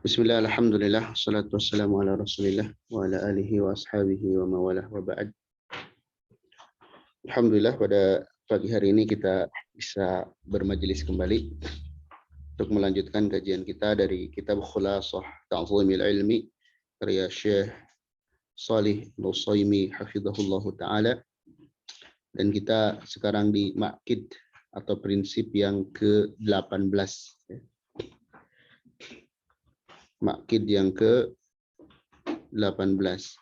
Bismillah, alhamdulillah, salatu wassalamu ala rasulillah wa ala alihi wa ashabihi wa mawalah wa ba'd. Alhamdulillah pada pagi hari ini kita bisa bermajelis kembali untuk melanjutkan kajian kita dari kitab Khulasah Ta'zimil Ilmi karya Syekh Shalih Al-Utsaimin hafizahullahu taala, dan kita sekarang di maqid atau prinsip yang ke-18. Maqid yang ke-18.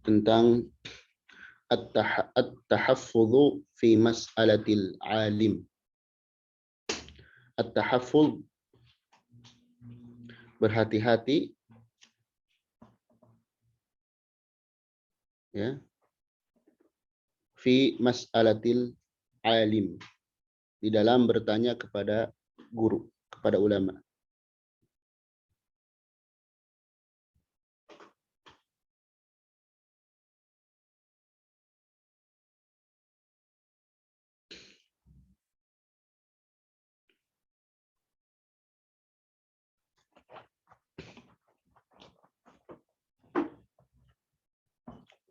Tentang at-tahaffudhu fi mas'alatil alim. At-tahaffudh, berhati-hati, ya, fi mas'alatil alim, di dalam bertanya kepada guru, kepada ulama.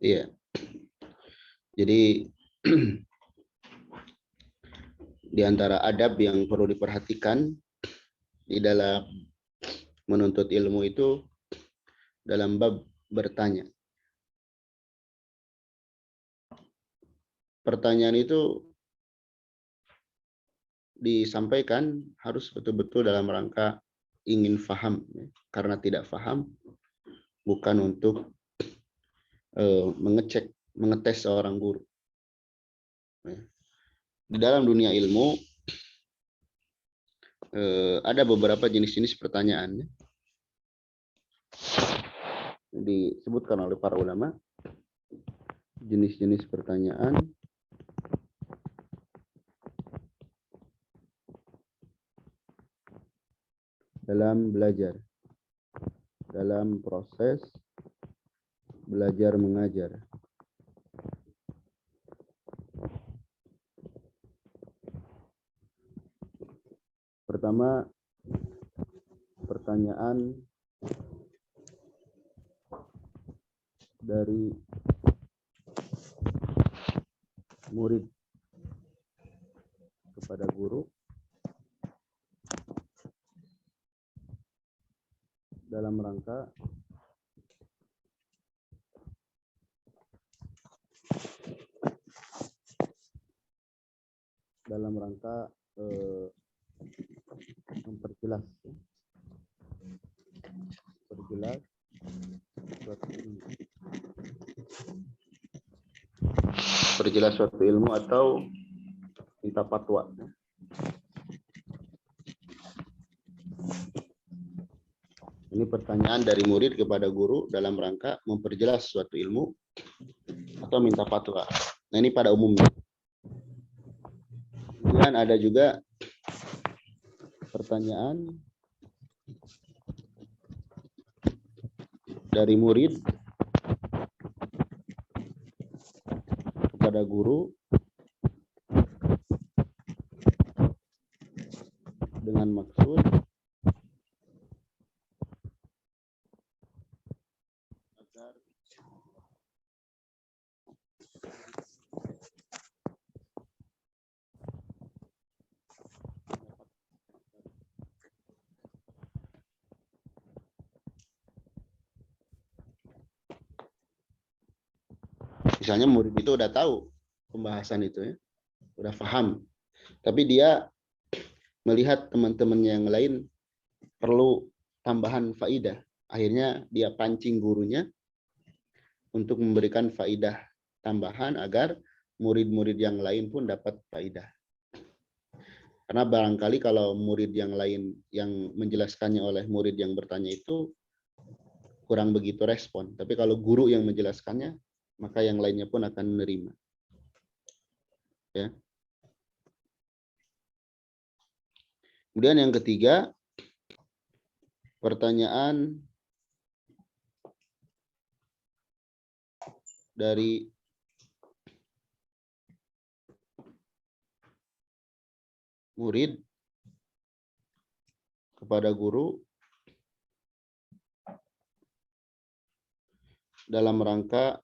Iya. Jadi di antara adab yang perlu diperhatikan di dalam menuntut ilmu itu dalam bab bertanya. Pertanyaan itu disampaikan harus betul-betul dalam rangka ingin faham, ya. Karena tidak faham bukan untuk mengecek, mengetes seorang guru. Di dalam dunia ilmu ada beberapa jenis-jenis pertanyaan, ya, disebutkan oleh para ulama. Jenis-jenis pertanyaan dalam belajar, dalam proses belajar mengajar. Pertama, pertanyaan dari murid kepada guru dalam rangka memperjelas suatu ilmu atau minta fatwa. Ini pertanyaan dari murid kepada guru dalam rangka memperjelas suatu ilmu atau minta fatwa. Nah, ini pada umumnya. Kemudian ada juga pertanyaan dari murid kepada guru dengan maksud agar misalnya murid itu udah tahu pembahasan itu, ya, udah paham, tapi dia melihat teman-teman yang lain perlu tambahan faidah. Akhirnya dia pancing gurunya untuk memberikan faidah tambahan agar murid-murid yang lain pun dapat faidah. Karena barangkali kalau murid yang lain yang menjelaskannya oleh murid yang bertanya itu kurang begitu respon. Tapi kalau guru yang menjelaskannya, maka yang lainnya pun akan menerima. Ya. Kemudian yang ketiga, pertanyaan dari murid kepada guru dalam rangka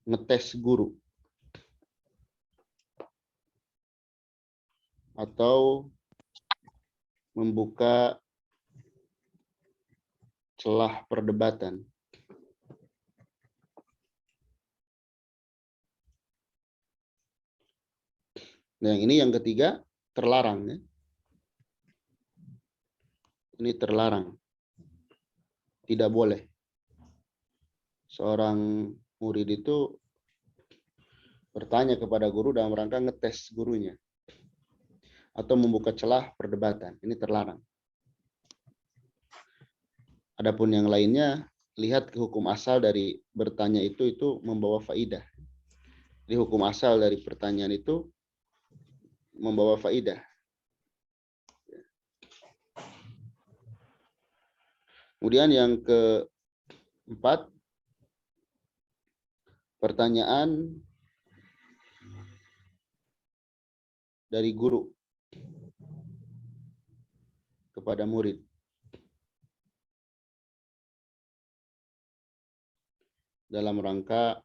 ngetes guru atau membuka celah perdebatan. Nah, ini yang ketiga terlarang ya. Ini terlarang. Tidak boleh. Seorang murid itu bertanya kepada guru dalam rangka ngetes gurunya atau membuka celah perdebatan. Ini terlarang. Adapun yang lainnya, lihat ke hukum asal dari bertanya itu membawa faidah. Di hukum asal dari pertanyaan itu membawa faidah. Kemudian yang keempat, pertanyaan dari guru kepada murid. Dalam rangka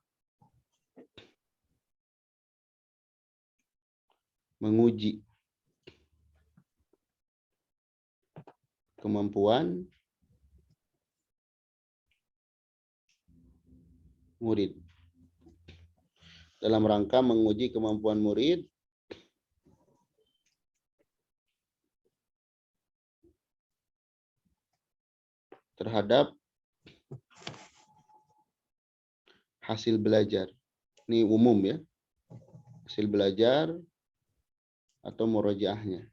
menguji kemampuan murid. Dalam rangka menguji kemampuan murid terhadap hasil belajar. Ini umum ya. Hasil belajar atau murojaahnya.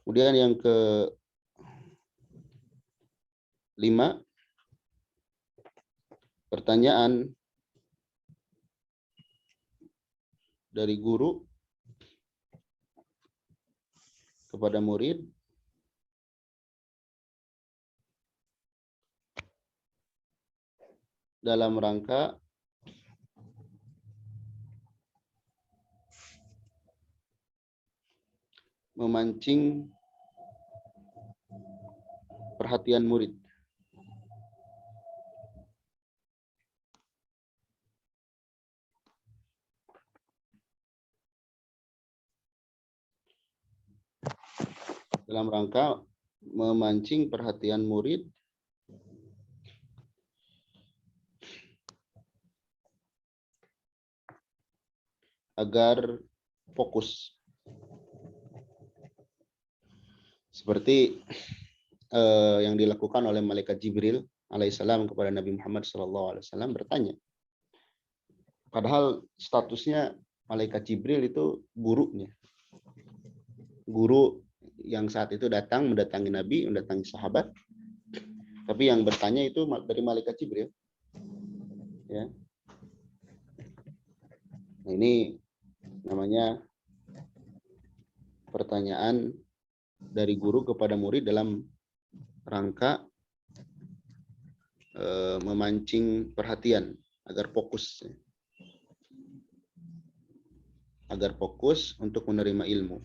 Kemudian yang kelima, pertanyaan dari guru kepada murid dalam rangka memancing perhatian murid. Dalam rangka memancing perhatian murid agar fokus. Seperti yang dilakukan oleh malaikat Jibril alaihissalam kepada Nabi Muhammad SAW bertanya. Padahal statusnya malaikat Jibril itu gurunya. Guru yang saat itu mendatangi Nabi, mendatangi sahabat. Tapi yang bertanya itu dari malaikat Jibril. Ya. Nah, ini namanya pertanyaan dari guru kepada murid dalam rangka memancing perhatian agar fokus. Agar fokus untuk menerima ilmu.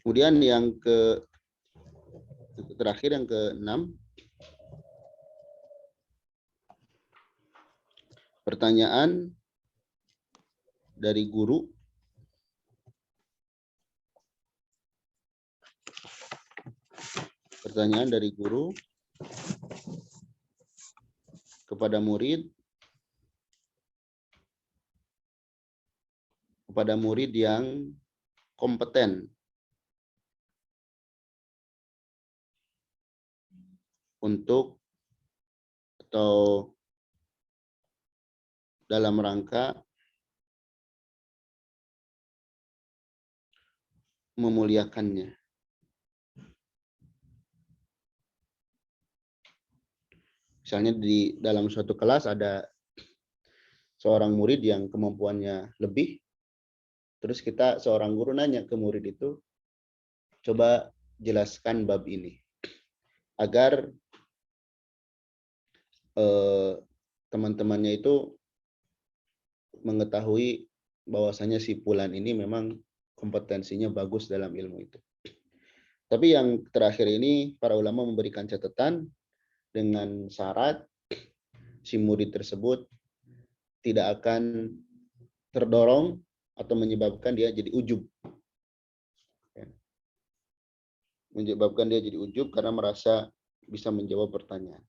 Kemudian yang terakhir, yang keenam, pertanyaan dari guru kepada murid yang kompeten untuk atau dalam rangka memuliakannya. Misalnya di dalam suatu kelas ada seorang murid yang kemampuannya lebih, terus kita seorang guru nanya ke murid itu, coba jelaskan bab ini agar teman-temannya itu mengetahui bahwasanya si Fulan ini memang kompetensinya bagus dalam ilmu itu. Tapi yang terakhir ini para ulama memberikan catatan dengan syarat si murid tersebut tidak akan terdorong atau menyebabkan dia jadi ujub. Menyebabkan dia jadi ujub karena merasa bisa menjawab pertanyaan.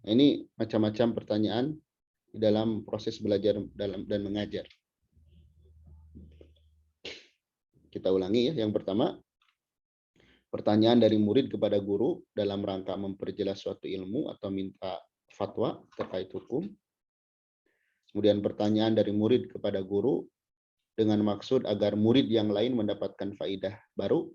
Ini macam-macam pertanyaan di dalam proses belajar dan mengajar. Kita ulangi ya. Yang pertama, pertanyaan dari murid kepada guru dalam rangka memperjelas suatu ilmu atau minta fatwa terkait hukum. Kemudian pertanyaan dari murid kepada guru dengan maksud agar murid yang lain mendapatkan faidah baru.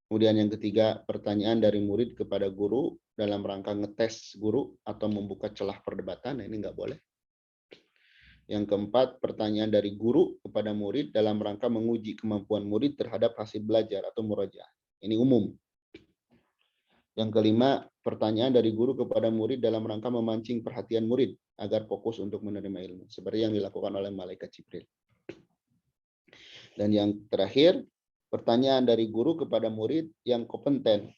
Kemudian yang ketiga, pertanyaan dari murid kepada guru dalam rangka ngetes guru atau membuka celah perdebatan. Nah, ini nggak boleh. Yang keempat, pertanyaan dari guru kepada murid dalam rangka menguji kemampuan murid terhadap hasil belajar atau murajaah. Ini umum. Yang kelima, pertanyaan dari guru kepada murid dalam rangka memancing perhatian murid agar fokus untuk menerima ilmu, seperti yang dilakukan oleh malaikat Jibril. Dan yang terakhir, pertanyaan dari guru kepada murid yang kompeten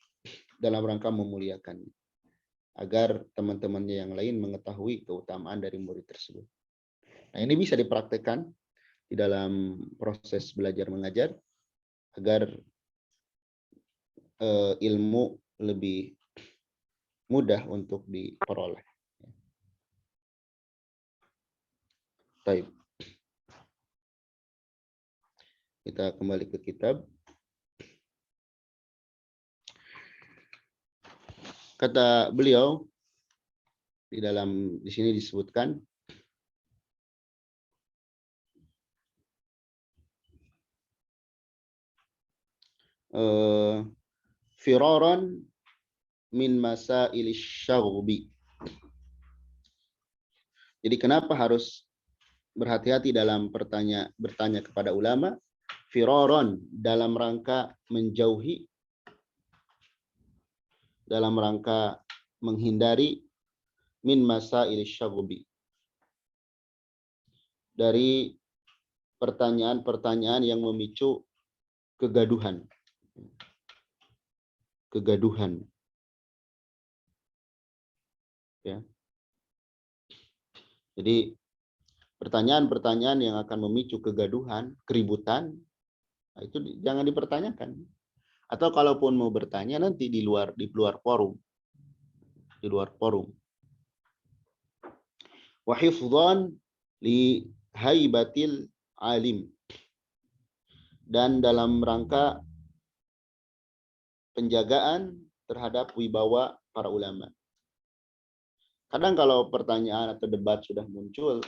dalam rangka memuliakan, agar teman-temannya yang lain mengetahui keutamaan dari murid tersebut. Nah, ini bisa dipraktekkan di dalam proses belajar mengajar agar ilmu lebih mudah untuk diperoleh. Baik. Kita kembali ke kitab. Kata beliau di sini disebutkan firaran min masailis syagbi. Jadi kenapa harus berhati-hati dalam bertanya kepada ulama? Firaran dalam rangka menjauhi, dalam rangka menghindari min masailis syagbi, dari pertanyaan-pertanyaan yang memicu kegaduhan. Ya. Jadi pertanyaan-pertanyaan yang akan memicu kegaduhan, keributan, nah itu jangan dipertanyakan. Atau kalaupun mau bertanya nanti di luar forum. Di luar forum. Wa hifdhan li haibatil alim. Dan dalam rangka penjagaan terhadap wibawa para ulama. Kadang kalau pertanyaan atau debat sudah muncul,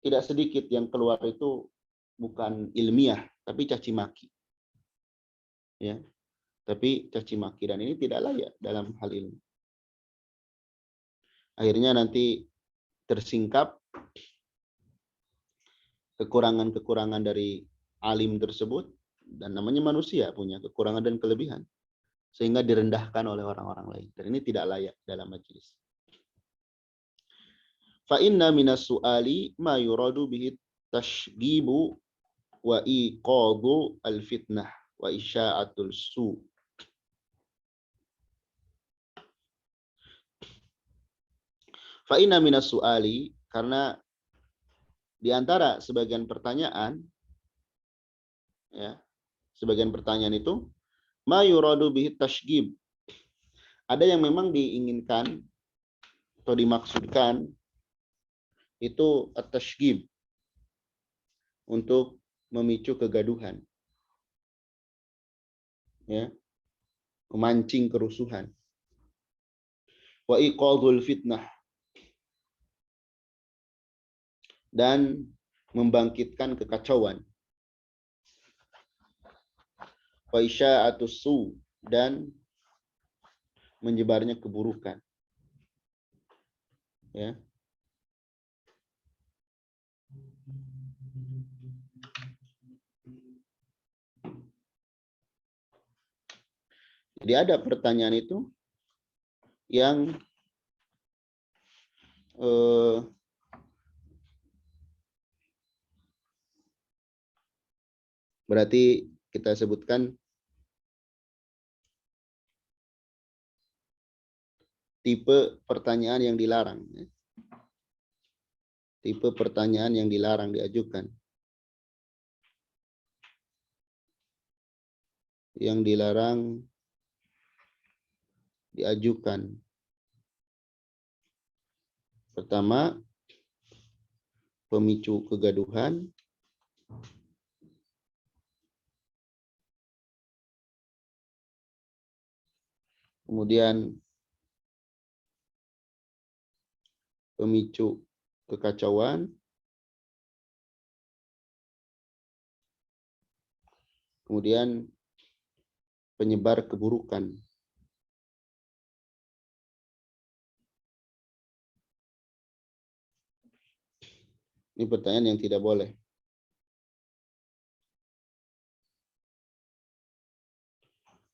tidak sedikit yang keluar itu bukan ilmiah, tapi caci maki. Ya, tapi caci maki, dan ini tidak layak dalam hal ilmu. Akhirnya nanti tersingkap kekurangan-kekurangan dari alim tersebut, dan namanya manusia punya kekurangan dan kelebihan, sehingga direndahkan oleh orang-orang lain, dan ini tidak layak dalam majelis. Fa inna minas su'ali ma yuradu bihi tashgibu wa iqadu al-fitnah wa isya'atul su. Fa inna minas su'ali, karena di antara sebagian pertanyaan, ya, sebagian pertanyaan itu ma yuradu bihi tashgib, ada yang memang diinginkan atau dimaksudkan itu at-tashgib, untuk memicu kegaduhan, ya, memancing kerusuhan. Wa iqadul fitnah, dan membangkitkan kekacauan. Wa isya'atus su, dan menyebarnya keburukan. Ya. Jadi ada pertanyaan itu yang berarti kita sebutkan tipe pertanyaan yang dilarang. Tipe pertanyaan yang dilarang diajukan. Yang dilarang diajukan. Pertama, pemicu kegaduhan. Kemudian pemicu kekacauan. Kemudian penyebar keburukan. Ini pertanyaan yang tidak boleh.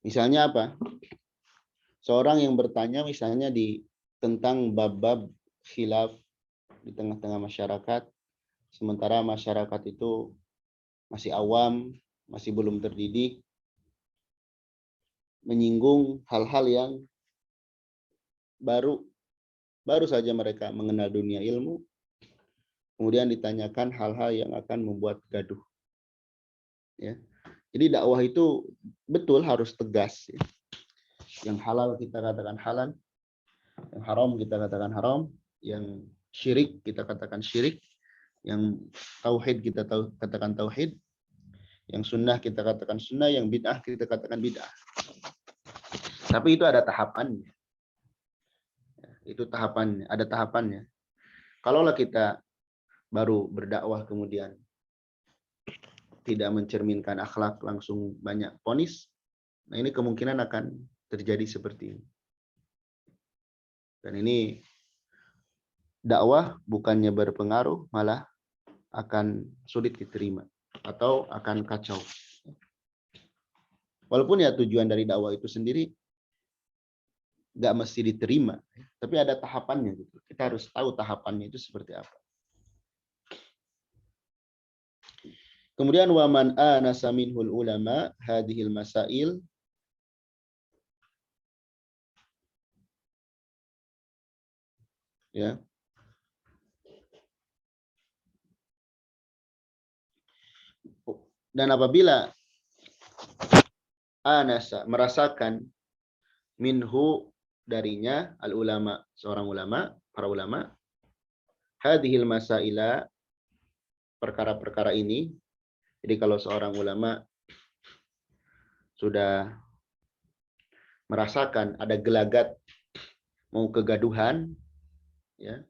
Misalnya apa? Seorang yang bertanya misalnya tentang bab-bab khilaf di tengah-tengah masyarakat, sementara masyarakat itu masih awam, masih belum terdidik, menyinggung hal-hal yang baru saja mereka mengenal dunia ilmu, kemudian ditanyakan hal-hal yang akan membuat gaduh. Ya. Jadi dakwah itu betul harus tegas. Ya. Yang halal kita katakan halal, yang haram kita katakan haram, yang syirik kita katakan syirik, yang tauhid kita katakan tauhid, yang sunnah kita katakan sunnah, yang bid'ah kita katakan bid'ah. Tapi itu ada tahapannya. Itu tahapannya, ada tahapannya. Kalaulah kita baru berdakwah kemudian tidak mencerminkan akhlak, langsung banyak vonis, nah ini kemungkinan akan terjadi seperti ini. Dan ini dakwah bukannya berpengaruh, malah akan sulit diterima atau akan kacau. Walaupun ya tujuan dari dakwah itu sendiri nggak mesti diterima, tapi ada tahapannya gitu. Kita harus tahu tahapannya itu seperti apa. Kemudian waman anasa minhul ulama hadhil masail, ya. Dan apabila anasa merasakan minhu darinya al ulama, seorang ulama, para ulama, hadhil masaila, perkara-perkara ini. Jadi kalau seorang ulama sudah merasakan ada gelagat mau kegaduhan, ya,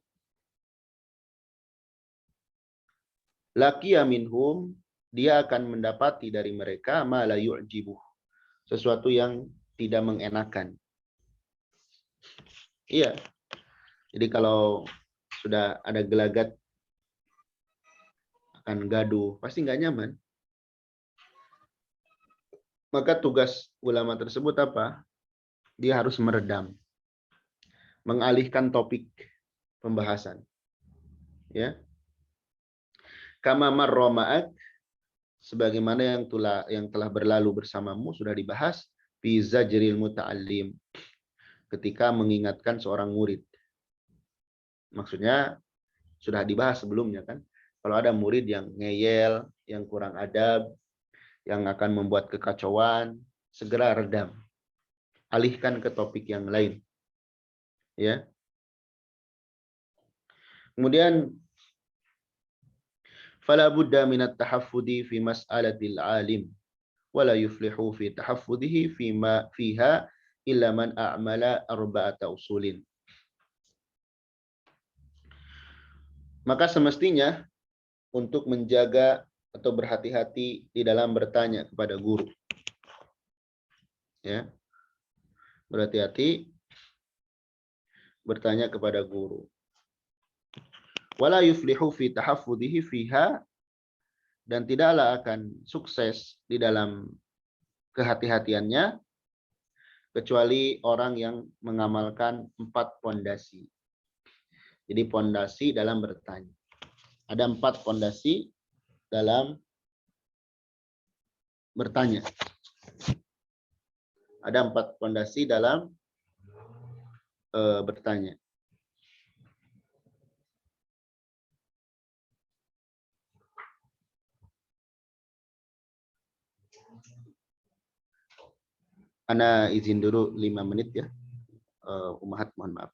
laqiya minhum, dia akan mendapati dari mereka ma la yu'jibuh, sesuatu yang tidak mengenakan. Iya. Jadi kalau sudah ada gelagat akan gaduh, pasti nggak nyaman. Maka tugas ulama tersebut apa? Dia harus meredam, mengalihkan topik pembahasan. Ya. Kama marra ma'ak, sebagaimana yang telah berlalu bersamamu sudah dibahas fi zajril muta'allim, ketika mengingatkan seorang murid. Maksudnya sudah dibahas sebelumnya kan. Kalau ada murid yang ngeyel, yang kurang adab, yang akan membuat kekacauan, segera redam. Alihkan ke topik yang lain. Ya. Kemudian fala budda min at-tahaffudi fi mas'alatil alim wala yuflihu fi tahaffudihi fiha illa man a'mala arba'ata usulin. Maka semestinya untuk menjaga atau berhati-hati di dalam bertanya kepada guru. Ya. Berhati-hati bertanya kepada guru. Wala yuflihu fi tahaffudhihi fiha, dan tidaklah akan sukses di dalam kehati-hatiannya kecuali orang yang mengamalkan 4 pondasi. Jadi pondasi dalam bertanya. Ada 4 pondasi dalam bertanya. Ada 4 pondasi dalam bertanya. Ana izin dulu 5 menit ya. Umahat, mohon maaf.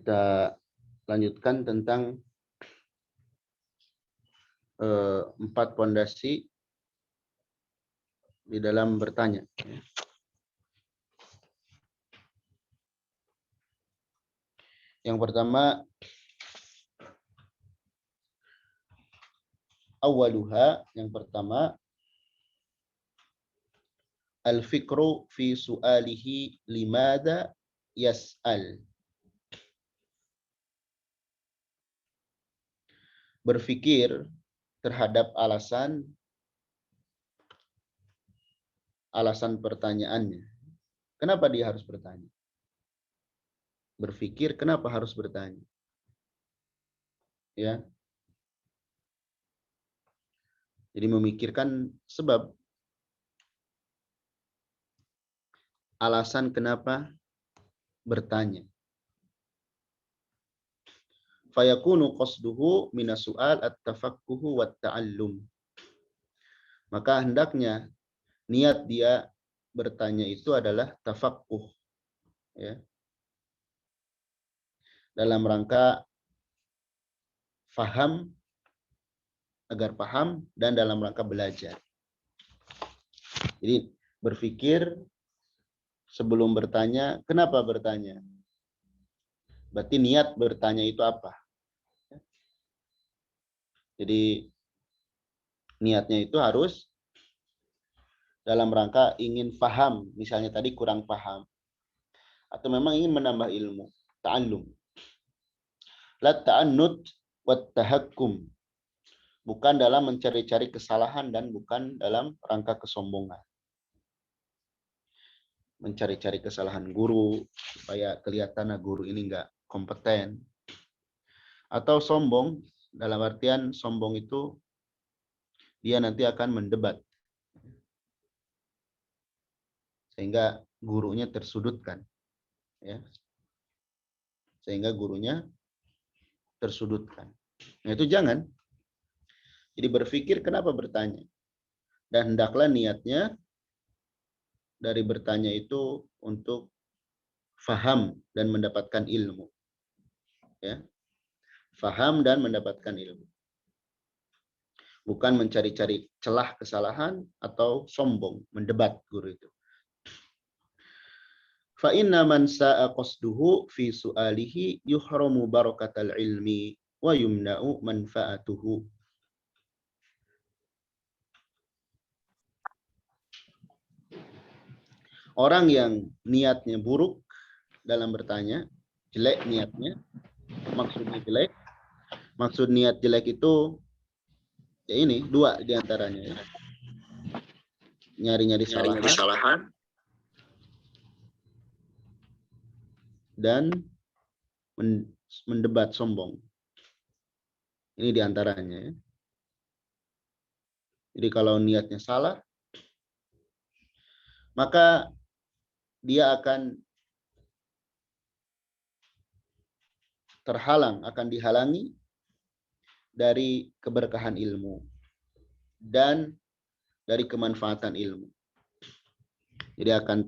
Kita lanjutkan tentang 4 pondasi di dalam bertanya. Yang pertama, awaluha, yang pertama, al-fikru fi su'alihi limada yas'al. Berpikir terhadap alasan pertanyaannya. Kenapa dia harus bertanya? Berpikir kenapa harus bertanya? Ya. Jadi memikirkan sebab, alasan kenapa bertanya. Fayakunu qasduhu minas su'al at-tafaqquhu wat ta'allum. Maka hendaknya niat dia bertanya itu adalah tafaqquh, ya. Dalam rangka faham, agar paham, dan dalam rangka belajar. Jadi berpikir sebelum bertanya, kenapa bertanya? Berarti niat bertanya itu apa? Jadi niatnya itu harus dalam rangka ingin paham, misalnya tadi kurang paham, atau memang ingin menambah ilmu, ta'allum. La ta'annud wa tahakkum. Bukan dalam mencari-cari kesalahan dan bukan dalam rangka kesombongan. Mencari-cari kesalahan guru supaya kelihatan guru ini enggak kompeten. Atau sombong, dalam artian sombong itu dia nanti akan mendebat. Sehingga gurunya tersudutkan. Ya. Sehingga gurunya tersudutkan. Nah, itu jangan. Jadi berpikir kenapa bertanya. Dan hendaklah niatnya dari bertanya itu untuk faham dan mendapatkan ilmu. Ya. Faham dan mendapatkan ilmu. Bukan mencari-cari celah kesalahan atau sombong, mendebat guru itu. Fa inna man sa'a qasduhu fi su'alihi yuhramu barakatal ilmi wa yumna'u manfaatuhu. Orang yang niatnya buruk dalam bertanya, jelek niatnya, maksudnya jelek. Maksud niat jelek itu ya ini, dua diantaranya. Ya. Nyari-nyari kesalahan dan mendebat sombong. Ini diantaranya. Ya. Jadi kalau niatnya salah, maka dia akan terhalang, akan dihalangi dari keberkahan ilmu dan dari kemanfaatan ilmu. Jadi akan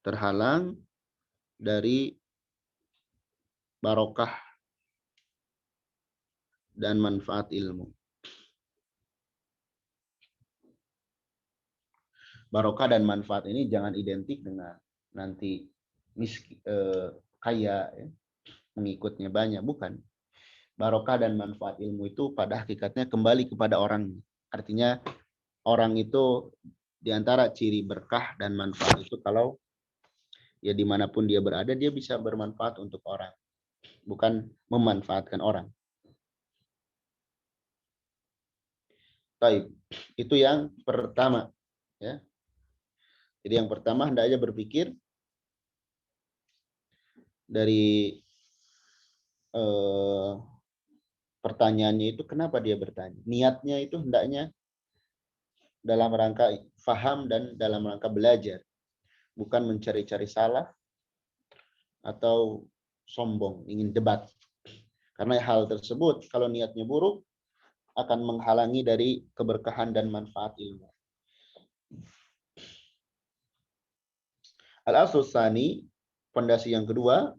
terhalang dari barokah dan manfaat ilmu. Barokah dan manfaat ini jangan identik dengan nanti kaya, ya, mengikutnya banyak, bukan. Barokah dan manfaat ilmu itu pada hakikatnya kembali kepada orang. Artinya orang itu diantara ciri berkah dan manfaat itu kalau ya dimanapun dia berada dia bisa bermanfaat untuk orang, bukan memanfaatkan orang. Baik, itu yang pertama. Ya. Jadi yang pertama hendaknya berpikir dari pertanyaannya itu kenapa dia bertanya. Niatnya itu hendaknya dalam rangka faham dan dalam rangka belajar. Bukan mencari-cari salah atau sombong, ingin debat. Karena hal tersebut kalau niatnya buruk akan menghalangi dari keberkahan dan manfaat ilmu. Al-aslu tsani, pondasi yang kedua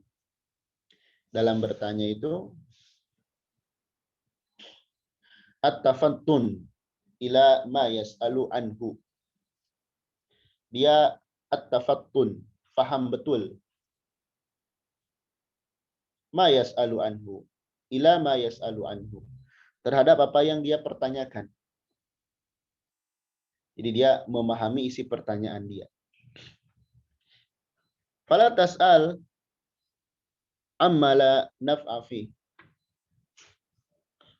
dalam bertanya itu at-tafattun ila ma yas'alu anhu. Dia at-tafattun, faham betul ma yas'alu anhu, ila ma yas'alu anhu, terhadap apa yang dia pertanyakan. Jadi dia memahami isi pertanyaan dia. Fala tas'al amma la naf'a fi.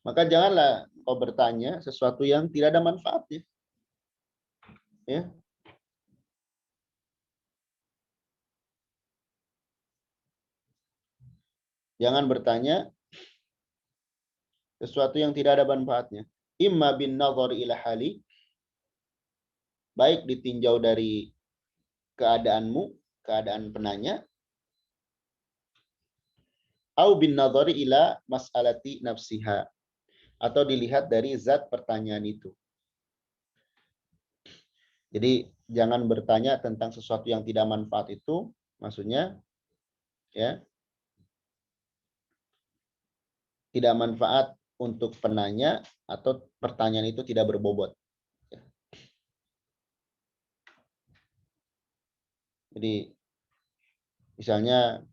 Maka janganlah kau bertanya sesuatu yang tidak ada manfaatnya. Ya. Jangan bertanya sesuatu yang tidak ada manfaatnya. Imma bin nazar ila hali, baik ditinjau dari keadaanmu, keadaan penanya, au bin nazari ila mas'alati nafsiha, atau dilihat dari zat pertanyaan itu. Jadi jangan bertanya tentang sesuatu yang tidak manfaat itu, maksudnya ya, tidak manfaat untuk penanya atau pertanyaan itu tidak berbobot. Jadi misalnya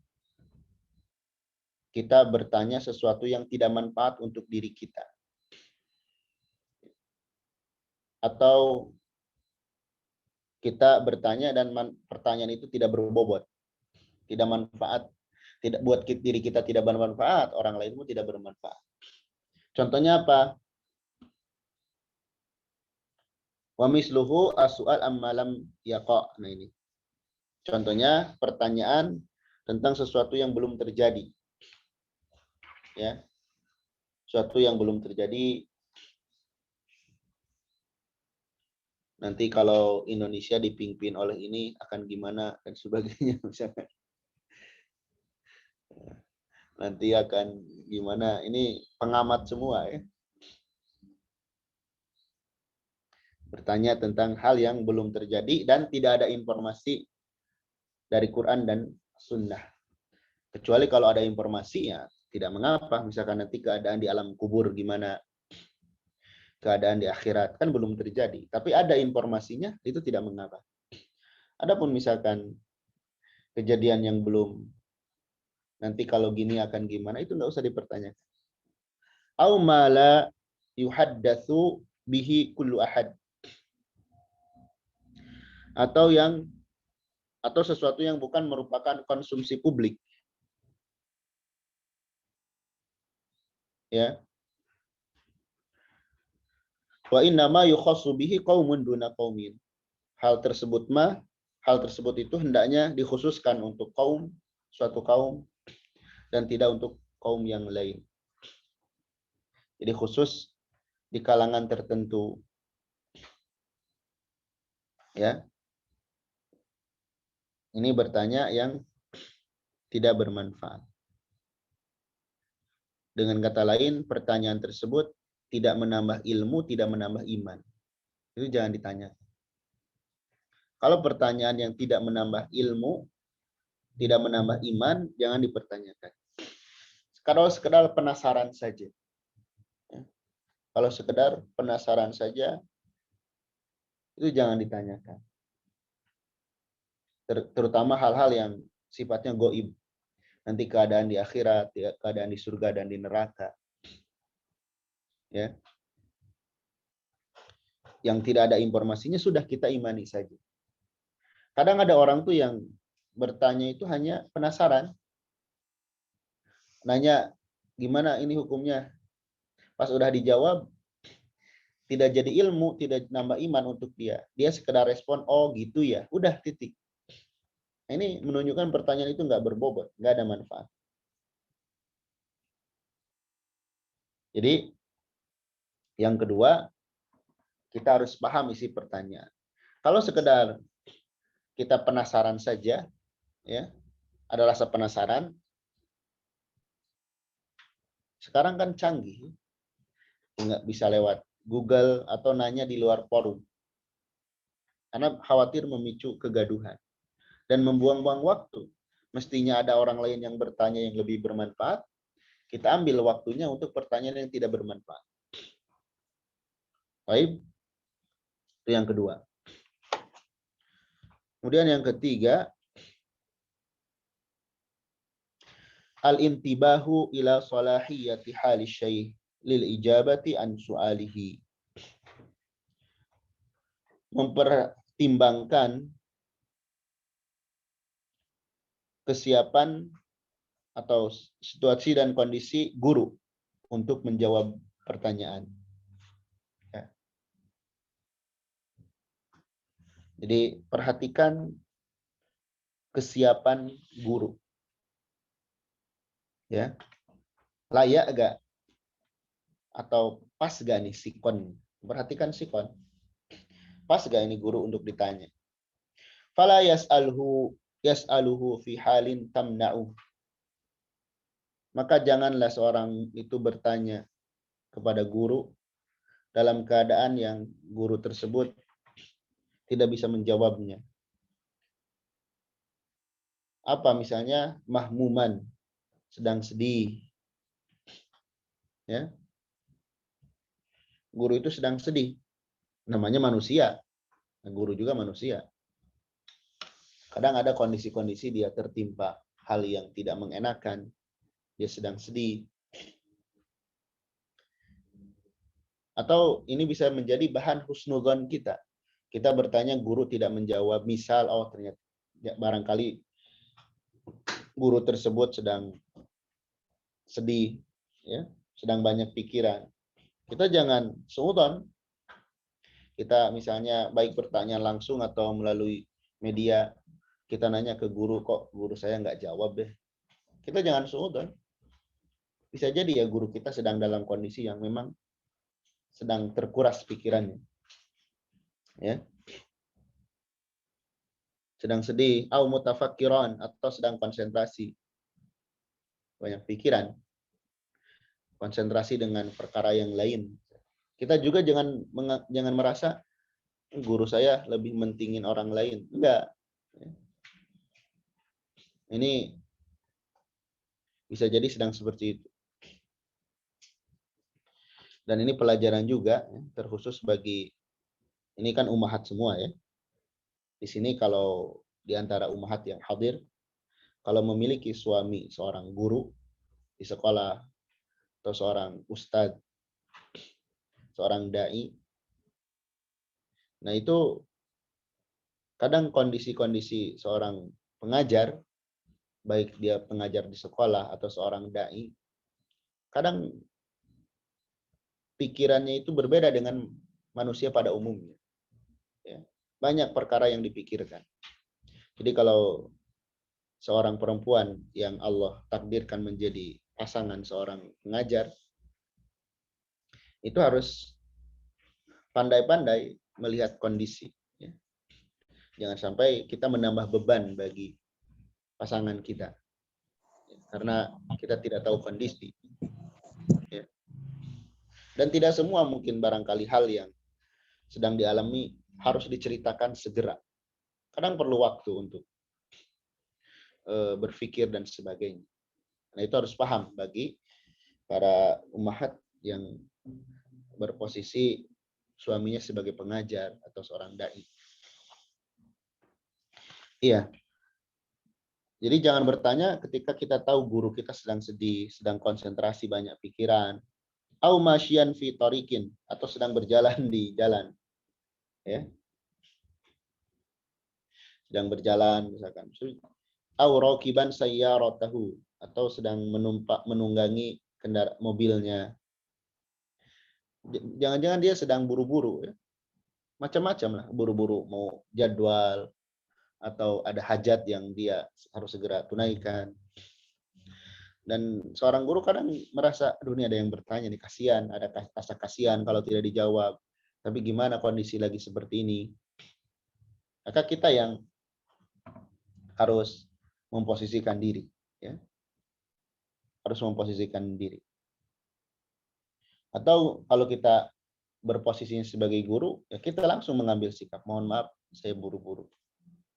kita bertanya sesuatu yang tidak manfaat untuk diri kita, atau kita bertanya dan pertanyaan itu tidak berbobot, tidak manfaat, tidak buat diri kita tidak bermanfaat, orang lain pun tidak bermanfaat. Contohnya apa? Wa misluhu as-su'al amma lam yaqa. Nah ini. Contohnya pertanyaan tentang sesuatu yang belum terjadi. Ya. Sesuatu yang belum terjadi. Nanti kalau Indonesia dipimpin oleh ini akan gimana dan sebagainya misalnya. Nanti akan gimana? Ini pengamat semua ya. Bertanya tentang hal yang belum terjadi dan tidak ada informasi dari Quran dan Sunnah. Kecuali kalau ada informasi ya tidak mengapa. Misalkan nanti keadaan di alam kubur gimana, keadaan di akhirat kan belum terjadi. Tapi ada informasinya itu tidak mengapa. Adapun misalkan kejadian yang belum, nanti kalau gini akan gimana, itu nggak usah dipertanyakan. Au mala yuhaddatsu bihi kullu ahad. Atau sesuatu yang bukan merupakan konsumsi publik. Ya. Wa innama yukhassu bihi qaumun duna qaumin. Hal tersebut itu hendaknya dikhususkan untuk suatu kaum dan tidak untuk kaum yang lain. Jadi khusus di kalangan tertentu. Ya. Ini bertanya yang tidak bermanfaat. Dengan kata lain, pertanyaan tersebut tidak menambah ilmu, tidak menambah iman. Itu jangan ditanya. Kalau pertanyaan yang tidak menambah ilmu, tidak menambah iman, jangan dipertanyakan. Kalau sekedar penasaran saja. Kalau sekedar penasaran saja, itu jangan ditanyakan. Terutama hal-hal yang sifatnya goib. Nanti keadaan di akhirat, keadaan di surga dan di neraka. Ya. Yang tidak ada informasinya sudah kita imani saja. Kadang ada orang tuh yang bertanya itu hanya penasaran. Nanya, gimana ini hukumnya? Pas udah dijawab, tidak jadi ilmu, tidak nambah iman untuk dia. Dia sekedar respon, oh gitu ya. Udah titik. Ini menunjukkan pertanyaan itu nggak berbobot, nggak ada manfaat. Jadi yang kedua, kita harus paham isi pertanyaan. Kalau sekedar kita penasaran saja, ya, ada rasa penasaran. Sekarang kan canggih, nggak bisa lewat Google atau nanya di luar forum, karena khawatir memicu kegaduhan. dan membuang-buang waktu. Mestinya ada orang lain yang bertanya yang lebih bermanfaat, kita ambil waktunya untuk pertanyaan yang tidak bermanfaat. Baik, itu yang kedua. Kemudian yang ketiga, al-intibahu ila salahiyati hali syekh lil ijabati an su'alihi. Mempertimbangkan kesiapan atau situasi dan kondisi guru untuk menjawab pertanyaan. Ya. Jadi perhatikan kesiapan guru. Ya. Layak gak? Atau pas gak nih sikon? Perhatikan sikon. Pas gak ini guru untuk ditanya? Fala yas'aluhu fi halin tamna'u. Maka janganlah seorang itu bertanya kepada guru dalam keadaan yang guru tersebut tidak bisa menjawabnya. Apa misalnya mahmuman, sedang sedih. Ya. Guru itu sedang sedih. Namanya manusia. Guru juga manusia. Kadang ada kondisi-kondisi dia tertimpa hal yang tidak mengenakan. Dia sedang sedih. Atau ini bisa menjadi bahan husnudzon kita. Kita bertanya, guru tidak menjawab. Misal, oh ternyata ya, barangkali guru tersebut sedang sedih, ya, sedang banyak pikiran. Kita jangan suudzon. Kita misalnya baik bertanya langsung atau melalui media, kita nanya ke guru, kok guru saya nggak jawab deh. Kita jangan suudzon. Bisa jadi ya guru kita sedang dalam kondisi yang memang sedang terkuras pikirannya. Ya. Sedang sedih, au mutafakkiran, atau sedang konsentrasi. Banyak pikiran. Konsentrasi dengan perkara yang lain. Kita juga jangan merasa guru saya lebih mentingin orang lain. Enggak. Ini bisa jadi sedang seperti itu. Dan ini pelajaran juga terkhusus bagi, ini kan ummahat semua ya. Di sini kalau di antara ummahat yang hadir, kalau memiliki suami seorang guru di sekolah atau seorang ustadz, seorang dai, nah itu kadang kondisi-kondisi seorang pengajar, baik dia pengajar di sekolah atau seorang dai, kadang pikirannya itu berbeda dengan manusia pada umumnya. Ya. Banyak perkara yang dipikirkan. Jadi kalau seorang perempuan yang Allah takdirkan menjadi pasangan seorang pengajar, itu harus pandai-pandai melihat kondisi. Ya. Jangan sampai kita menambah beban bagi pasangan kita. Karena kita tidak tahu kondisi. Ya. Dan tidak semua mungkin barangkali hal yang sedang dialami harus diceritakan segera. Kadang perlu waktu untuk berpikir dan sebagainya. Nah itu harus paham bagi para ummahat yang berposisi suaminya sebagai pengajar atau seorang dai. Iya. Jadi jangan bertanya ketika kita tahu guru kita sedang sedih, sedang konsentrasi banyak pikiran, au masyian fi tariqin, atau sedang berjalan di jalan. Ya. Sedang berjalan misalkan. Au raqiban sayyaratahu, atau sedang menunggangi mobilnya. Jangan-jangan dia sedang buru-buru ya. Macam-macam lah, buru-buru mau jadwal atau ada hajat yang dia harus segera tunaikan. Dan seorang guru kadang merasa, aduh ini ada yang bertanya nih, kasihan, ada rasa kasihan kalau tidak dijawab. Tapi gimana kondisi lagi seperti ini? Maka kita yang harus memposisikan diri, ya. Harus memposisikan diri. Atau kalau kita berposisi sebagai guru, ya kita langsung mengambil sikap, mohon maaf, saya buru-buru.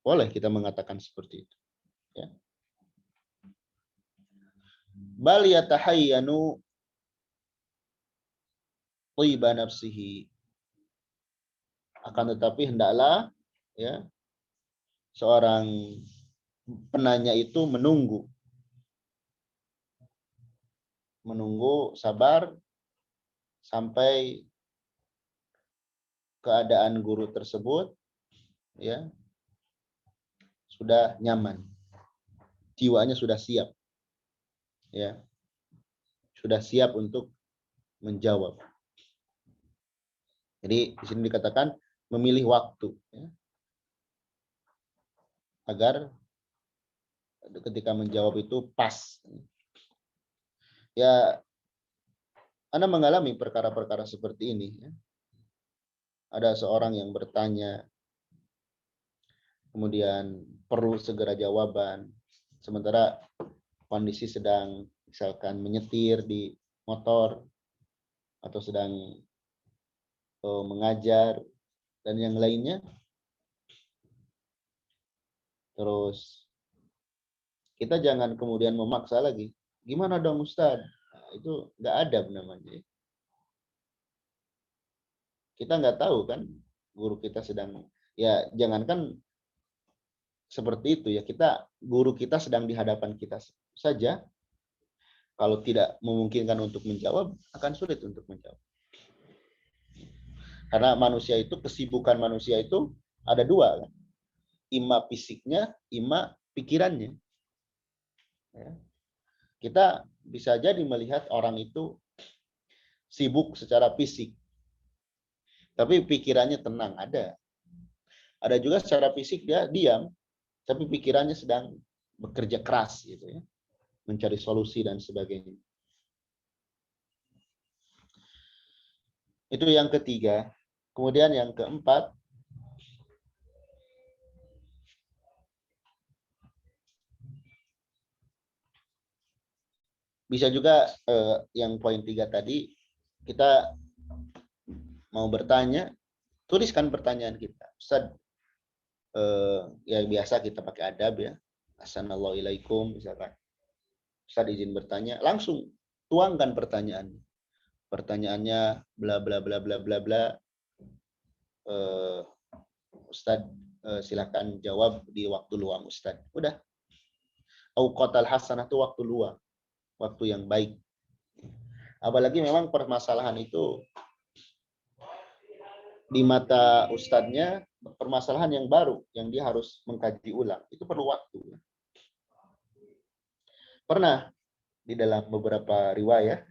Boleh kita mengatakan seperti itu. Ya. Bal yatahayyanu thiba nafsihi. Akan tetapi hendaklah ya seorang penanya itu menunggu sabar sampai keadaan guru tersebut ya sudah nyaman, jiwanya sudah siap, ya sudah siap untuk menjawab. Jadi di sini dikatakan memilih waktu, ya, agar ketika menjawab itu pas. Ya, Anda mengalami perkara-perkara seperti ini. Ya. Ada seorang yang bertanya, kemudian perlu segera jawaban, sementara kondisi sedang misalkan menyetir di motor atau sedang mengajar dan yang lainnya. Terus kita jangan kemudian memaksa lagi. Gimana dong Ustadz? Nah, itu nggak adab namanya. Kita nggak tahu kan guru kita sedang, ya jangankan seperti itu ya, guru kita sedang di hadapan kita saja, kalau tidak memungkinkan untuk menjawab akan sulit untuk menjawab. Karena manusia itu, kesibukan manusia itu ada dua kan, ima fisiknya, ima pikirannya. Ya. Kita bisa jadi melihat orang itu sibuk secara fisik, tapi pikirannya tenang. Ada juga secara fisik dia diam, tapi pikirannya sedang bekerja keras gitu ya, mencari solusi dan sebagainya. Itu yang ketiga. Kemudian yang keempat, bisa juga yang poin 3 tadi, kita mau bertanya, tuliskan pertanyaan kita. Ustaz, yang biasa kita pakai adab ya. Assalamualaikum misalkan. Ustaz izin bertanya, langsung tuangkan pertanyaan. Pertanyaannya bla bla bla bla bla bla. Ustaz silakan jawab di waktu luang Ustaz. Udah. Auqatal hasanah itu waktu luang, waktu yang baik. Apalagi memang permasalahan itu di mata ustadznya permasalahan yang baru yang dia harus mengkaji ulang. Itu perlu waktu. Pernah di dalam beberapa riwayat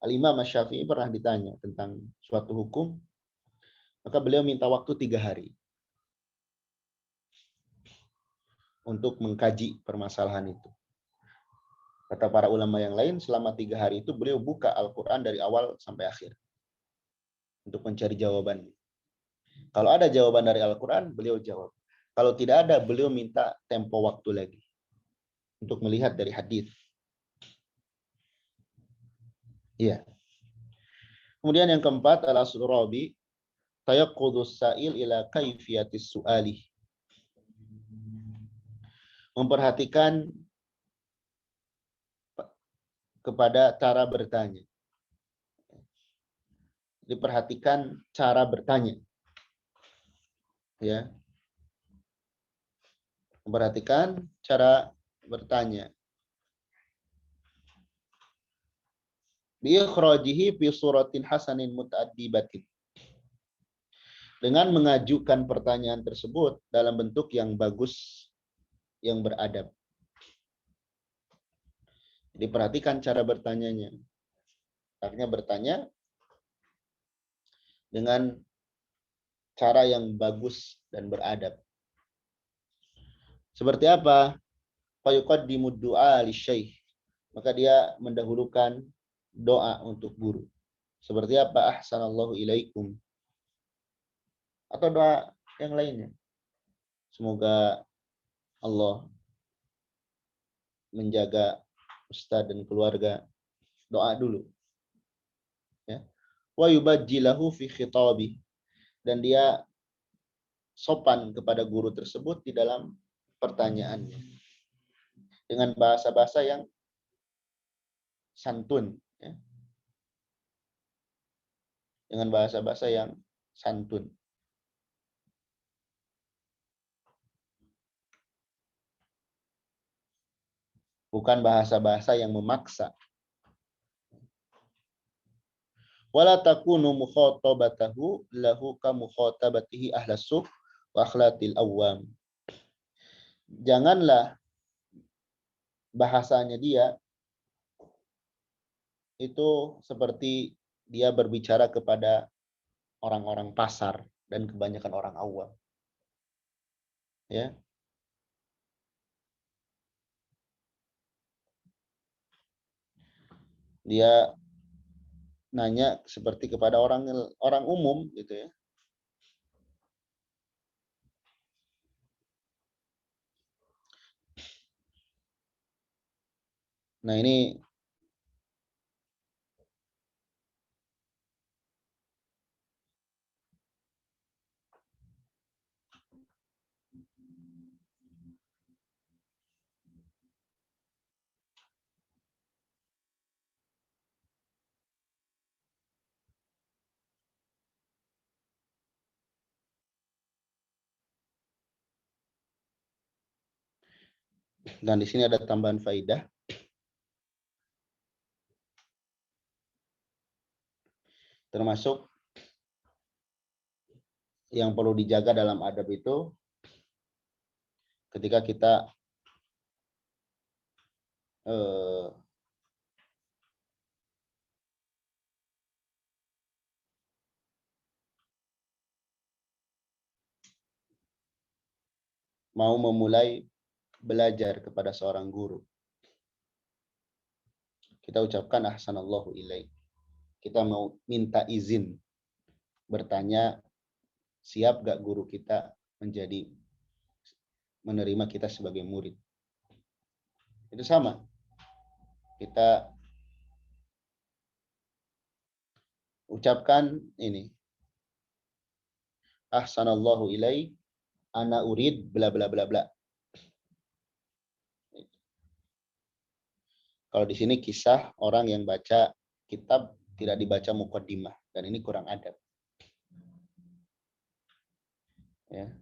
Al-Imam Asy-Syafi'i pernah ditanya tentang suatu hukum, maka beliau minta waktu 3 hari untuk mengkaji permasalahan itu. Kata para ulama yang lain, selama 3 hari itu beliau buka Al-Quran dari awal sampai akhir untuk mencari jawabannya. Kalau ada jawaban dari Al-Quran, beliau jawab. Kalau tidak ada, beliau minta tempo waktu lagi untuk melihat dari hadis. Iya. Kemudian yang keempat, al-aslu rabi, tayaqqudus sa'il ila kaifiyatis su'ali. Memperhatikan kepada cara bertanya. Diperhatikan cara bertanya. Ya. Memperhatikan cara bertanya. Biikhrajihi fi suratin hasanin muta'addibatin. Dengan mengajukan pertanyaan tersebut dalam bentuk yang bagus, yang beradab. Diperhatikan cara bertanyanya. Artinya bertanya dengan cara yang bagus dan beradab. Seperti apa? Fayuqaddimu du'a lisyaikh. Maka dia mendahulukan doa untuk guru. Seperti apa? Ahsanallahu ilaikum. Atau doa yang lainnya. Semoga Allah menjaga ustaz dan keluarga. Doa dulu. Ya. Wa yubajjilahu fi khitabi. Dan dia sopan kepada guru tersebut di dalam pertanyaannya dengan bahasa-bahasa yang santun, ya. Dengan bahasa-bahasa yang santun. Bukan bahasa-bahasa yang memaksa. Wala takunu mukhatabatahu lahu ka mukhatabatihi ahlas suq wa akhlatil awam. Janganlah bahasanya dia itu seperti dia berbicara kepada orang-orang pasar dan kebanyakan orang awam. Ya. Dia nanya seperti kepada orang umum gitu ya. Nah, ini dan di sini ada tambahan faidah. Termasuk yang perlu dijaga dalam adab itu ketika kita mau memulai belajar kepada seorang guru. Kita ucapkan ahsanallahu ilaik. Kita mau minta izin bertanya, siap gak guru kita menerima kita sebagai murid. Itu sama. Kita ucapkan ini. Ahsanallahu ilaik, ana urid bla bla bla bla. Kalau di sini kisah orang yang baca kitab tidak dibaca muqaddimah, dan ini kurang adab. Ya.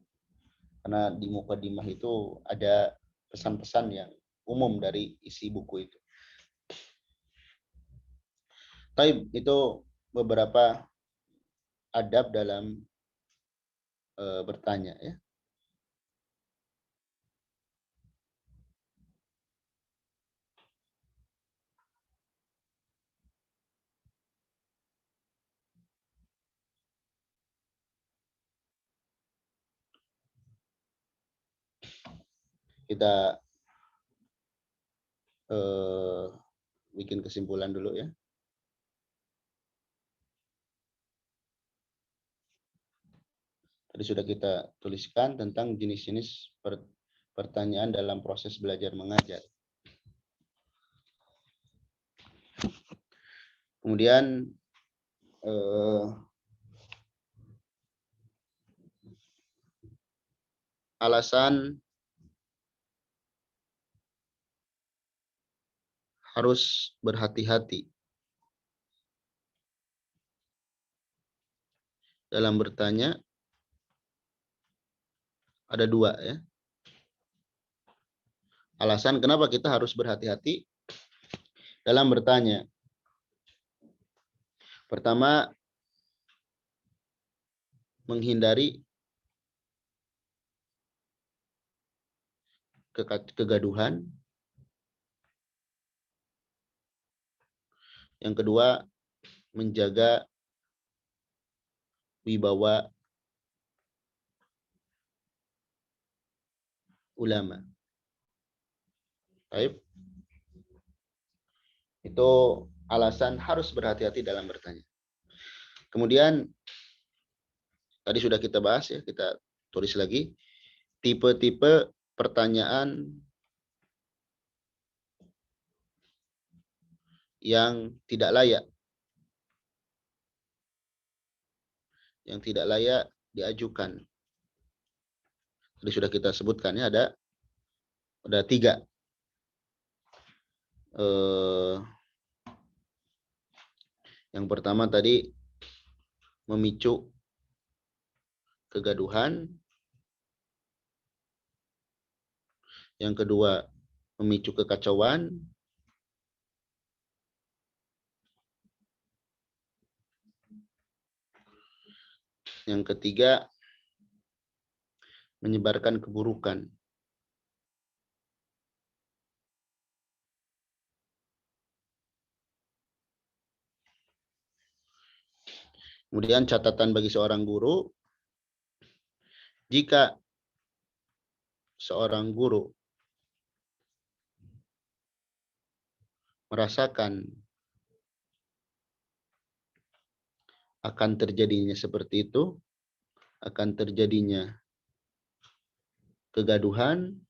Karena di muqaddimah itu ada pesan-pesan yang umum dari isi buku itu. Taib, itu beberapa adab dalam bertanya, ya. Kita bikin kesimpulan dulu, ya. Tadi sudah kita tuliskan tentang jenis-jenis pertanyaan dalam proses belajar mengajar. Kemudian alasan harus berhati-hati dalam bertanya ada dua, ya. Alasan kenapa kita harus berhati-hati dalam bertanya. Pertama, menghindari kegaduhan. Yang kedua, menjaga wibawa ulama. Baik. Itu alasan harus berhati-hati dalam bertanya. Kemudian tadi sudah kita bahas, ya, kita tulis lagi tipe-tipe pertanyaan yang tidak layak diajukan. Tadi sudah kita sebutkan ya, ada 3. Yang pertama tadi memicu kegaduhan, yang kedua memicu kekacauan, yang ketiga menyebarkan keburukan. Kemudian catatan bagi seorang guru, jika seorang guru merasakan akan terjadinya seperti itu, akan terjadinya kegaduhan,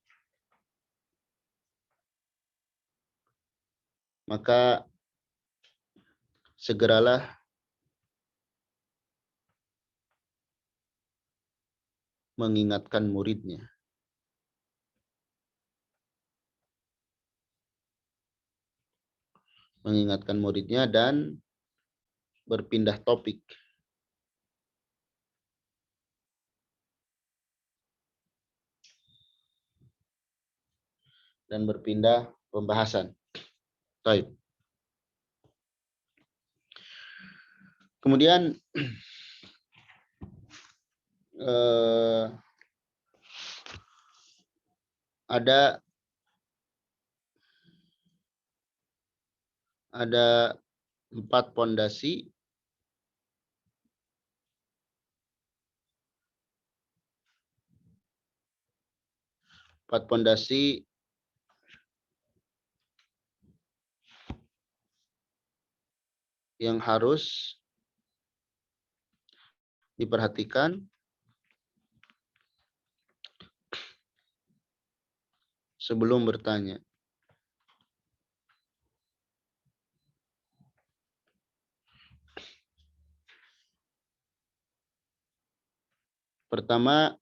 maka segeralah mengingatkan muridnya. Mengingatkan muridnya dan berpindah topik. Dan berpindah pembahasan. Baik. Kemudian ada 4 pondasi yang harus diperhatikan sebelum bertanya. Pertama,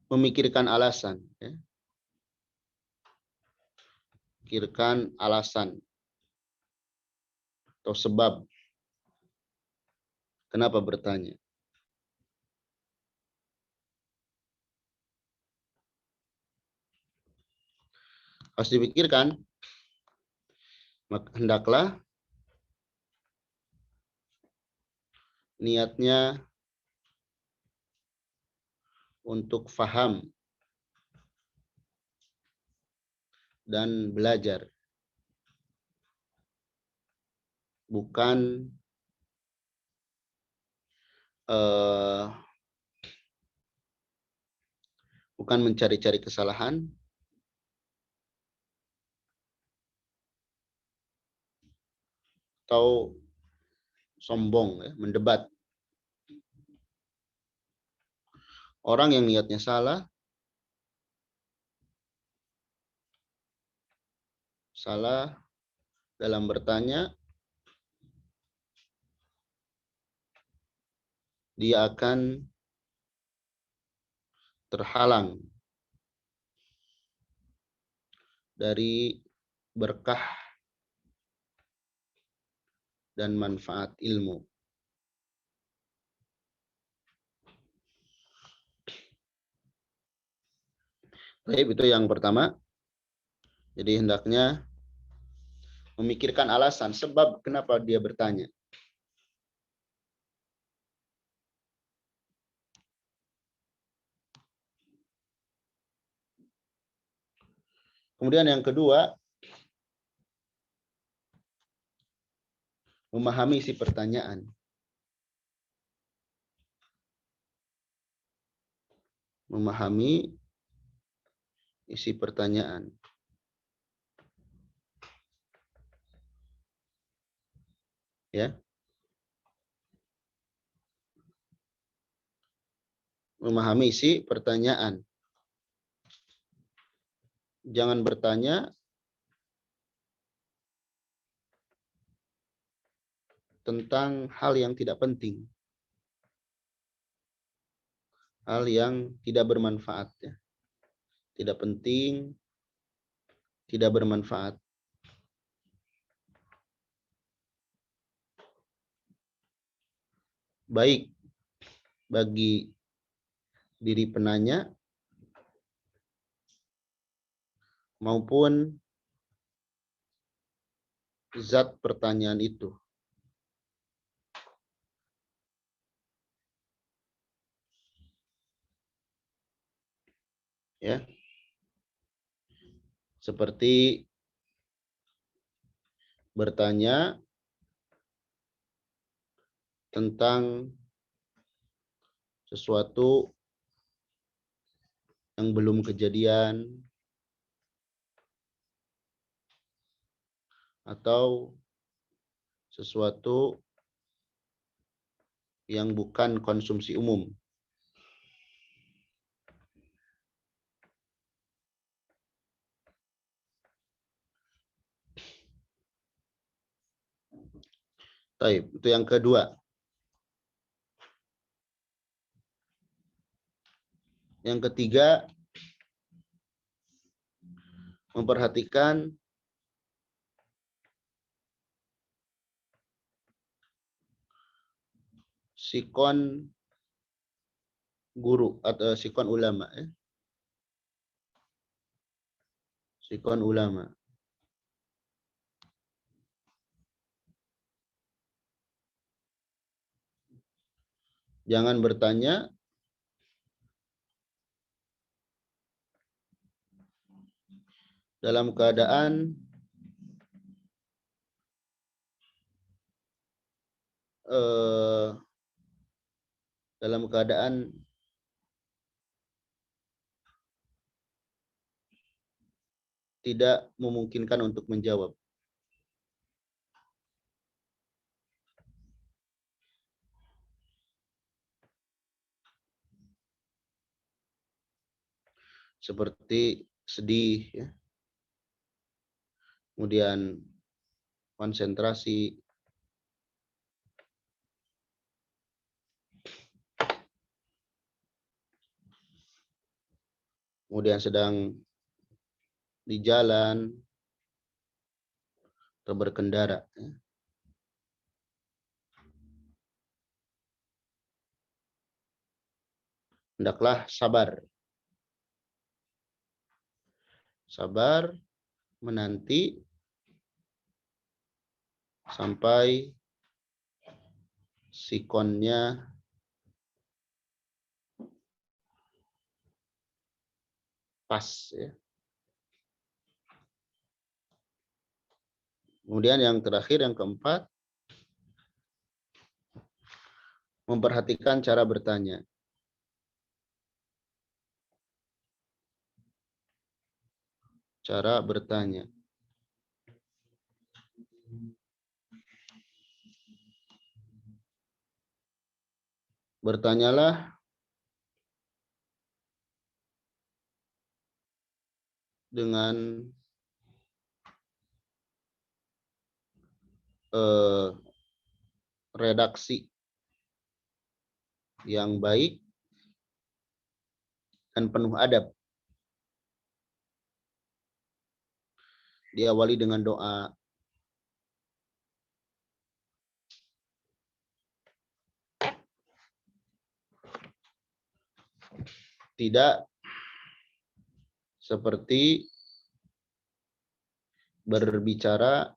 memikirkan alasan. Ya. Pikirkan alasan atau sebab kenapa bertanya. Harus dipikirkan, maka hendaklah niatnya untuk faham dan belajar. Bukan mencari-cari kesalahan, atau sombong, ya, mendebat. Orang yang niatnya salah dalam bertanya, dia akan terhalang dari berkah dan manfaat ilmu. Baik, itu yang pertama. Jadi hendaknya memikirkan alasan, sebab kenapa dia bertanya. Kemudian yang kedua, memahami isi pertanyaan. Memahami isi pertanyaan. Ya. Memahami isi pertanyaan. Jangan bertanya tentang hal yang tidak penting. hal yang tidak bermanfaat, ya. Tidak penting, tidak bermanfaat. Baik bagi diri penanya maupun zat pertanyaan itu. Ya. Seperti bertanya tentang sesuatu yang belum kejadian atau sesuatu yang bukan konsumsi umum. Baik, itu yang kedua. Yang ketiga, memperhatikan sikon guru atau sikon ulama, ya. Sikon ulama. Jangan bertanya dalam keadaan tidak memungkinkan untuk menjawab. Seperti sedih, ya. Kemudian konsentrasi, kemudian sedang di jalan atau berkendara, ya. Hendaklah sabar. Sabar menanti sampai sikonnya pas, ya. Kemudian yang terakhir, yang keempat, memperhatikan cara bertanya. Cara bertanya. Bertanyalah dengan redaksi yang baik dan penuh adab. Diawali dengan doa. Tidak seperti berbicara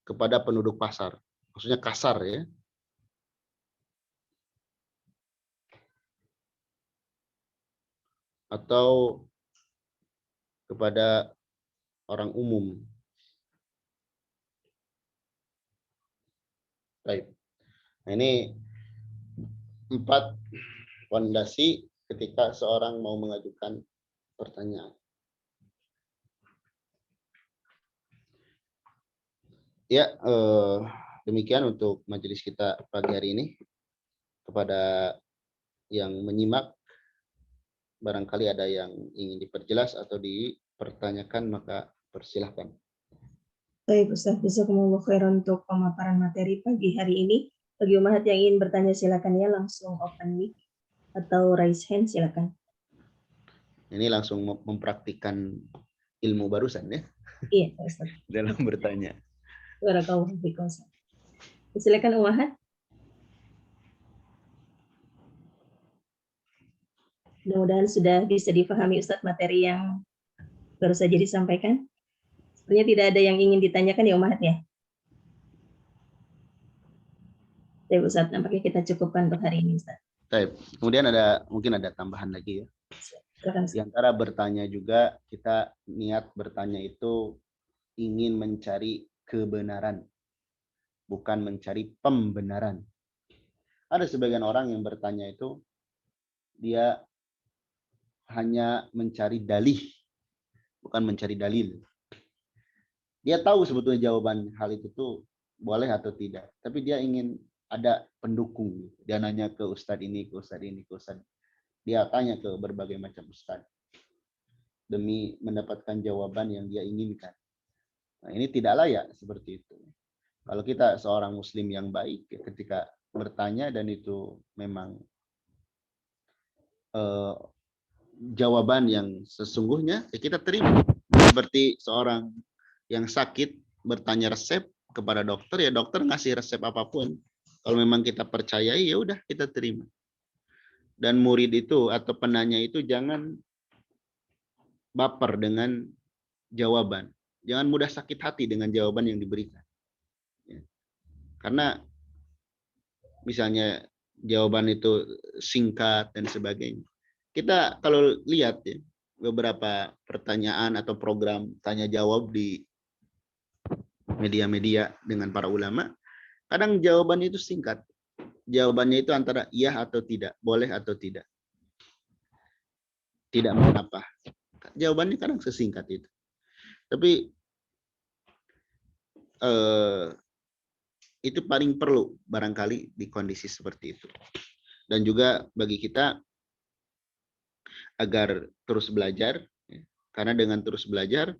kepada penduduk pasar. Maksudnya kasar, ya. Atau kepada orang umum. Baik. Nah, ini 4 fondasi ketika seorang mau mengajukan pertanyaan. Ya, demikian untuk majelis kita pagi hari ini. Kepada yang menyimak, barangkali ada yang ingin diperjelas atau dipertanyakan, maka persilahkan. Baik Ustaz, jazakumullah khairan untuk pemaparan materi pagi hari ini. Bagi umat yang ingin bertanya silakan ya, langsung open mic atau raise hand silakan. Ini langsung mempraktikkan ilmu barusan ya Iya, Pak Ustaz. dalam bertanya. Barakallahu fikum. Silakan Umahat. Mudah-mudahan sudah bisa dipahami Ustaz materi yang baru saja disampaikan. Sepertinya tidak ada yang ingin ditanyakan ya Umahat ya. Baik Ustaz, nampaknya kita cukupkan untuk hari ini Ustaz. Baik. Kemudian mungkin ada tambahan lagi ya. Silakan Di Ustaz. antara bertanya juga, kita niat bertanya itu ingin mencari kebenaran, bukan mencari pembenaran. Ada sebagian orang yang bertanya itu, dia hanya mencari dalih, bukan mencari dalil. Dia tahu sebetulnya jawaban hal itu tuh boleh atau tidak, tapi dia ingin ada pendukung. Dia nanya ke ustadz ini, ke ustadz ini, ke ustadz. Dia tanya ke berbagai macam ustadz demi mendapatkan jawaban yang dia inginkan. Nah, ini tidak layak seperti itu. Kalau kita seorang muslim yang baik, ketika bertanya dan itu memang jawaban yang sesungguhnya, ya kita terima. Seperti seorang yang sakit bertanya resep kepada dokter, ya dokter ngasih resep apapun. Kalau memang kita percayai, ya udah kita terima. Dan murid itu atau penanya itu jangan baper dengan jawaban. Jangan mudah sakit hati dengan jawaban yang diberikan. Karena misalnya jawaban itu singkat dan sebagainya. Kita kalau lihat ya, beberapa pertanyaan atau program tanya jawab di media-media dengan para ulama, kadang jawabannya itu singkat. Jawabannya itu antara iya atau tidak, boleh atau tidak. Tidak mengapa. Jawabannya kadang sesingkat itu. Tapi itu paling perlu barangkali di kondisi seperti itu. Dan juga bagi kita agar terus belajar, karena dengan terus belajar,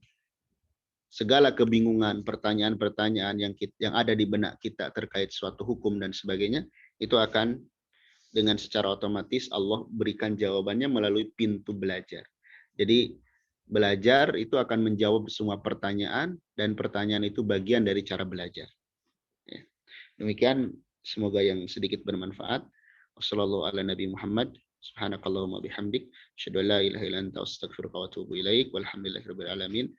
segala kebingungan, pertanyaan-pertanyaan yang ada di benak kita terkait suatu hukum dan sebagainya, itu akan dengan secara otomatis Allah berikan jawabannya melalui pintu belajar. Jadi belajar itu akan menjawab semua pertanyaan, dan pertanyaan itu bagian dari cara belajar. Demikian, semoga yang sedikit bermanfaat. Wassallallahu ala Nabi Muhammad. Subhanakallahumma bihamdik. Asyhadu an la ilaha illa anta astaghfiruka wa atubu ilaik. Walhamdulillahirabbil alamin.